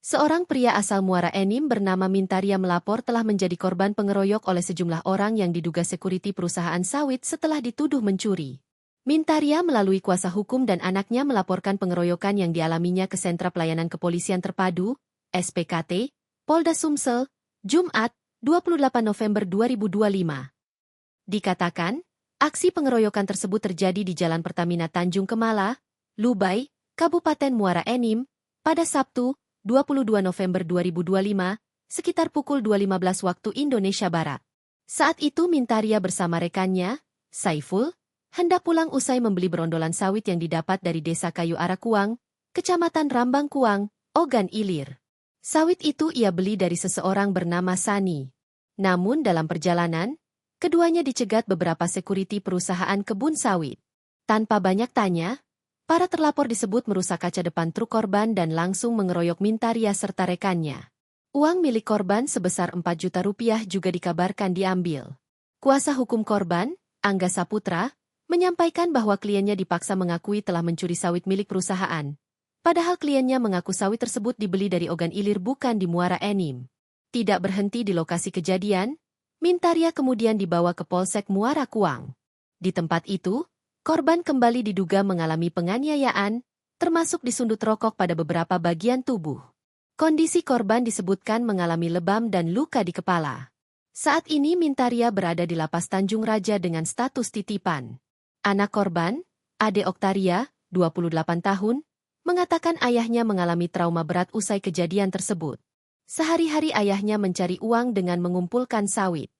Seorang pria asal Muara Enim bernama Mintaria melapor telah menjadi korban pengeroyok oleh sejumlah orang yang diduga sekuriti perusahaan sawit setelah dituduh mencuri. Mintaria melalui kuasa hukum dan anaknya melaporkan pengeroyokan yang dialaminya ke Sentra Pelayanan Kepolisian Terpadu, SPKT, Polda Sumsel, Jumat, 28 November 2025. Dikatakan, aksi pengeroyokan tersebut terjadi di Jalan Pertamina Tanjung Kemala, Lubai, Kabupaten Muara Enim, pada Sabtu, 22 November 2025, sekitar pukul 2.15 waktu Indonesia Barat. Saat itu Mintaria bersama rekannya, Saiful, hendak pulang usai membeli berondolan sawit yang didapat dari Desa Kayu Arakuang, Kecamatan Rambang Kuang, Ogan Ilir. Sawit itu ia beli dari seseorang bernama Sani. Namun dalam perjalanan, keduanya dicegat beberapa sekuriti perusahaan kebun sawit. Tanpa banyak tanya, para terlapor disebut merusak kaca depan truk korban dan langsung mengeroyok Mintaria serta rekannya. Uang milik korban sebesar 4 juta rupiah juga dikabarkan diambil. Kuasa hukum korban, Angga Saputra, menyampaikan bahwa kliennya dipaksa mengakui telah mencuri sawit milik perusahaan. Padahal kliennya mengaku sawit tersebut dibeli dari Ogan Ilir bukan di Muara Enim. Tidak berhenti di lokasi kejadian, Mintaria kemudian dibawa ke Polsek Muara Kuang. Di tempat itu, korban kembali diduga mengalami penganiayaan, termasuk disundut rokok pada beberapa bagian tubuh. Kondisi korban disebutkan mengalami lebam dan luka di kepala. Saat ini Mintaria berada di Lapas Tanjung Raja dengan status titipan. Anak korban, Ade Oktaria, 28 tahun, mengatakan ayahnya mengalami trauma berat usai kejadian tersebut. Sehari-hari ayahnya mencari uang dengan mengumpulkan sawit.